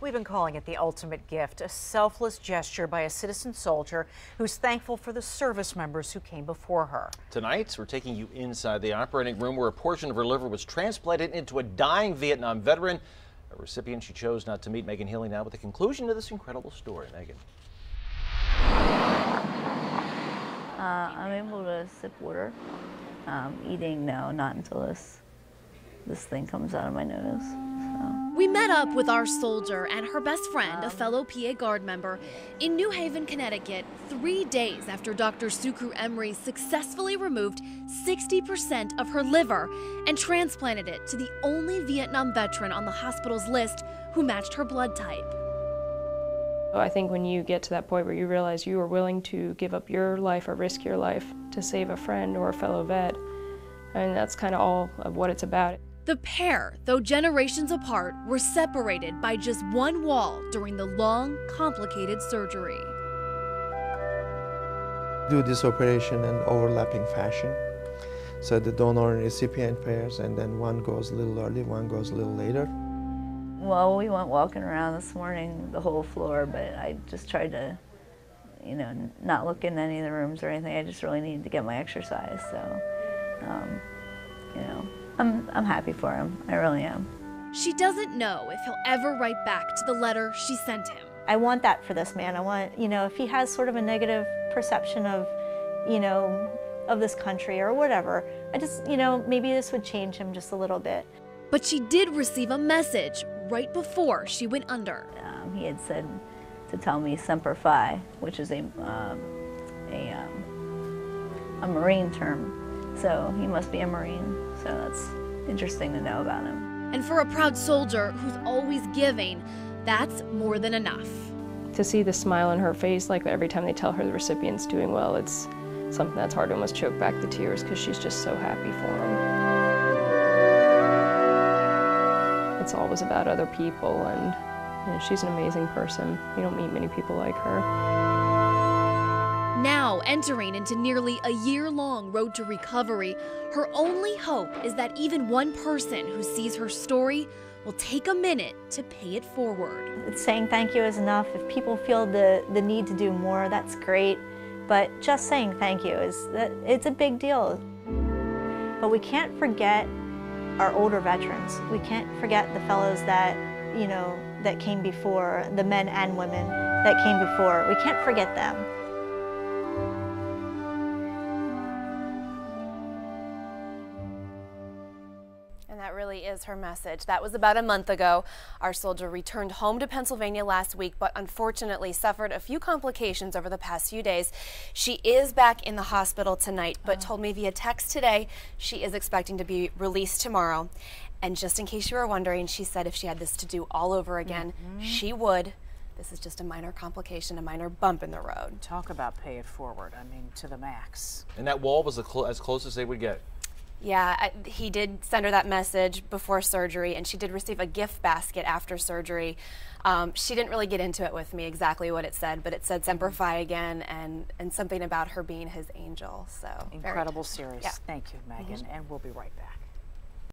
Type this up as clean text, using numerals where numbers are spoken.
We've been calling it the ultimate gift, a selfless gesture by a citizen soldier who's thankful for the service members who came before her. Tonight, we're taking you inside the operating room where a portion of her liver was transplanted into a dying Vietnam veteran, a recipient she chose not to meet. Megan Healey now with the conclusion to this incredible story. Megan. I'm able to sip water. Eating, no, not until this thing comes out of my nose. So. We met up with our soldier and her best friend, a fellow PA Guard member, in New Haven, Connecticut, 3 days after Dr. Sucru Emery successfully removed 60% of her liver and transplanted it to the only Vietnam veteran on the hospital's list who matched her blood type. I think when you get to that point where you realize you are willing to give up your life or risk your life to save a friend or a fellow vet, and that's kind of all of what it's about. The pair, though generations apart, were separated by just one wall during the long, complicated surgery. Do this operation in overlapping fashion. So the donor and recipient pairs, and then one goes a little early, one goes a little later. Well, we went walking around this morning, the whole floor, but I just tried to, not look in any of the rooms or anything. I just really needed to get my exercise, so, I'm happy for him. I really am. She doesn't know if he'll ever write back to the letter she sent him. I want that for this man. I want, if he has sort of a negative perception of, of this country or whatever, I just, maybe this would change him just a little bit. But she did receive a message right before she went under. He had said to tell me Semper Fi, which is a Marine term. So he must be a Marine. So that's interesting to know about him. And for a proud soldier who's always giving, that's more than enough. To see the smile on her face, like every time they tell her the recipient's doing well, it's something that's hard to almost choke back the tears because she's just so happy for him. It's always about other people, and she's an amazing person. You don't meet many people like her. Now entering into nearly a year-long road to recovery, her only hope is that even one person who sees her story will take a minute to pay it forward. Saying thank you is enough. If people feel the need to do more, that's great. But just saying thank you it's a big deal. But we can't forget our older veterans. We can't forget the fellows that, that came before, the men and women that came before. We can't forget them. And that really is her message. That was about a month ago. Our soldier returned home to Pennsylvania last week, but unfortunately suffered a few complications over the past few days. She is back in the hospital tonight, but told me via text today she is expecting to be released tomorrow. And just in case you were wondering, she said if she had this to do all over again, she would. This is just a minor complication, a minor bump in the road. Talk about pay it forward. I mean, to the max. And that wall was as close as they would get. Yeah, he did send her that message before surgery, and she did receive a gift basket after surgery. She didn't really get into it with me exactly what it said, but it said Semper Fi again and something about her being his angel. So incredible series. Yeah. Thank you, Megan, and we'll be right back.